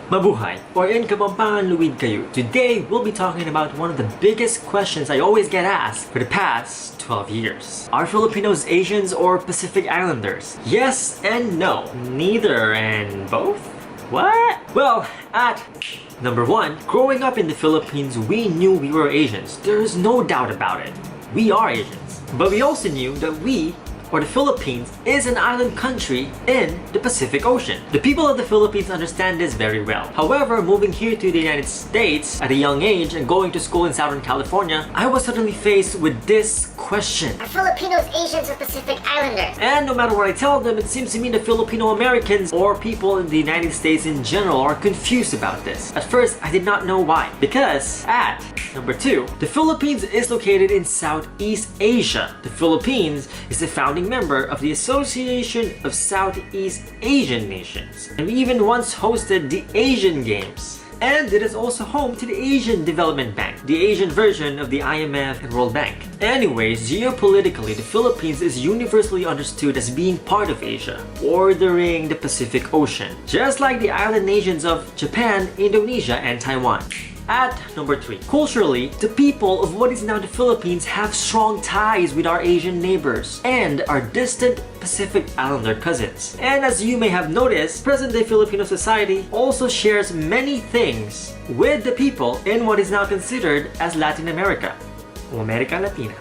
Mabuhay! Or in Kabampangan Luwid kayo. Today, we'll be talking about one of the biggest questions I always get asked for the past 12 years. Are Filipinos Asians or Pacific Islanders? Yes and no. Neither and both? What? Well, at number 1, growing up in the Philippines, we knew we were Asians. There is no doubt about it. We are Asians. But we also knew that we, or the Philippines, is an island country in the Pacific Ocean. The people of the Philippines understand this very well. However, moving here to the United States at a young age and going to school in Southern California, I was suddenly faced with this question. Are Filipinos Asians or Pacific Islanders? And no matter what I tell them, it seems to me that Filipino-Americans or people in the United States in general are confused about this. At first, I did not know why. Because at number 2, the Philippines is located in Southeast Asia. The Philippines is the founding member of the Association of Southeast Asian Nations. And we even once hosted the Asian Games. And it is also home to the Asian Development Bank, the Asian version of the IMF and World Bank. Anyways, geopolitically, the Philippines is universally understood as being part of Asia, bordering the Pacific Ocean, just like the island nations of Japan, Indonesia, and Taiwan. At number 3, culturally, the people of what is now the Philippines have strong ties with our Asian neighbors and our distant Pacific Islander cousins. And as you may have noticed, present-day Filipino society also shares many things with the people in what is now considered as Latin America, or America Latina.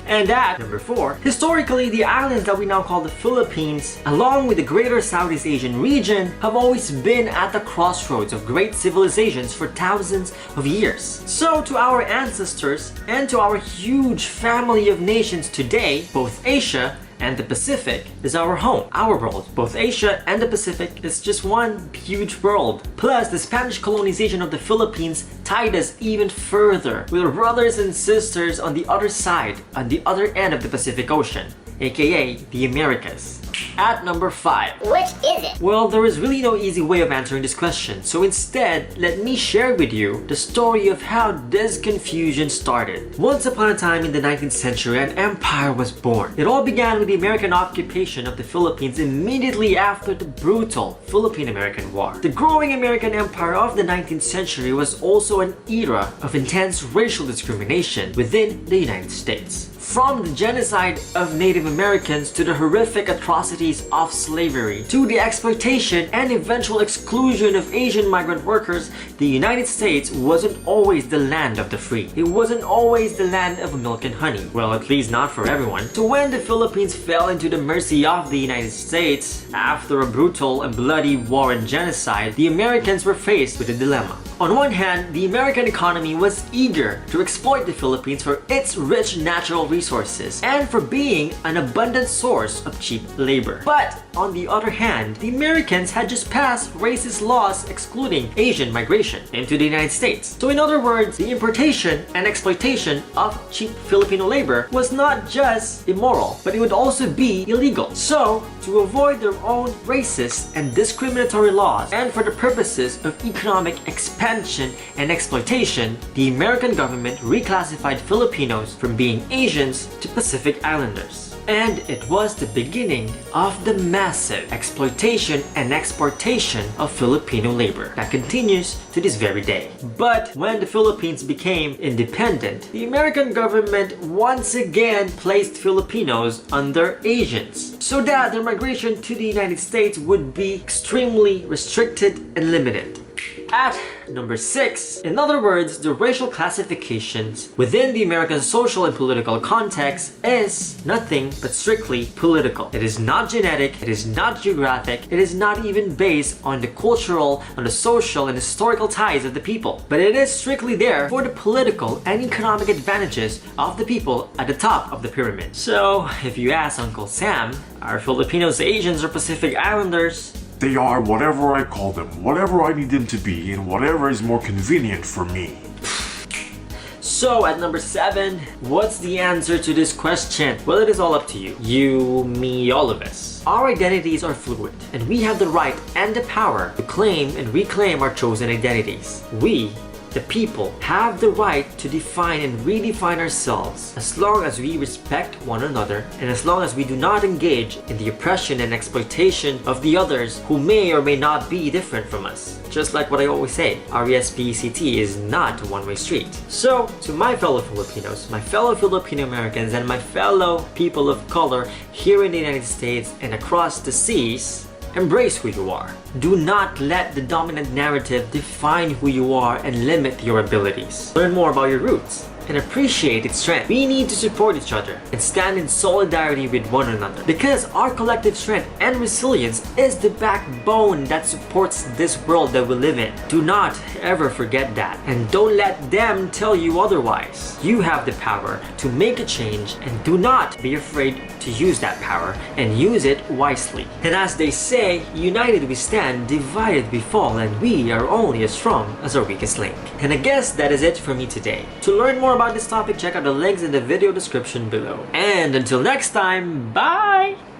And at number 4, historically, the islands that we now call the Philippines, along with the greater Southeast Asian region, have always been at the crossroads of great civilizations for thousands of years. So to our ancestors and to our huge family of nations today, both Asia and the Pacific is our home, our world. Both Asia and the Pacific is just one huge world. Plus, the Spanish colonization of the Philippines tied us even further with our brothers and sisters on the other side, on the other end of the Pacific Ocean, aka the Americas. At number 5. Which is it? Well, there is really no easy way of answering this question, so instead, let me share with you the story of how this confusion started. Once upon a time in the 19th century, an empire was born. It all began with the American occupation of the Philippines immediately after the brutal Philippine-American War. The growing American empire of the 19th century was also an era of intense racial discrimination within the United States. From the genocide of Native Americans to the horrific atrocities of slavery to the exploitation and eventual exclusion of Asian migrant workers, the United States wasn't always the land of the free. It wasn't always the land of milk and honey. Well, at least not for everyone. So when the Philippines fell into the mercy of the United States after a brutal and bloody war and genocide, the Americans were faced with a dilemma. On one hand, the American economy was eager to exploit the Philippines for its rich natural resources and for being an abundant source of cheap labor. But on the other hand, the Americans had just passed racist laws excluding Asian migration into the United States. So in other words, the importation and exploitation of cheap Filipino labor was not just immoral, but it would also be illegal. So, to avoid their own racist and discriminatory laws and for the purposes of economic expansion and exploitation, the American government reclassified Filipinos from being Asians to Pacific Islanders. And it was the beginning of the massive exploitation and exportation of Filipino labor that continues to this very day. But when the Philippines became independent, the American government once again placed Filipinos under Asians so that their migration to the United States would be extremely restricted and limited. At number 6, in other words, the racial classifications within the American social and political context is nothing but strictly political. It is not genetic, it is not geographic, it is not even based on the cultural, on the social and historical ties of the people. But it is strictly there for the political and economic advantages of the people at the top of the pyramid. So, if you ask Uncle Sam, are Filipinos Asians or Pacific Islanders? They are whatever I call them, whatever I need them to be, and whatever is more convenient for me. So at number 7, what's the answer to this question? Well, it is all up to you. You, me, all of us. Our identities are fluid, and we have the right and the power to claim and reclaim our chosen identities. We the people, have the right to define and redefine ourselves as long as we respect one another and as long as we do not engage in the oppression and exploitation of the others who may or may not be different from us. Just like what I always say, RESPECT is not a one-way street. So, to my fellow Filipinos, my fellow Filipino-Americans, and my fellow people of color here in the United States and across the seas, embrace who you are. Do not let the dominant narrative define who you are and limit your abilities. Learn more about your roots and appreciate its strength. We need to support each other and stand in solidarity with one another because our collective strength and resilience is the backbone that supports this world that we live in. Do not ever forget that, and don't let them tell you otherwise. You have the power to make a change, and do not be afraid to use that power and use it wisely. And as they say, united we stand, divided we fall, and we are only as strong as our weakest link. And I guess that is it for me today. To learn more about this topic, check out the links in the video description below. And until next time, bye!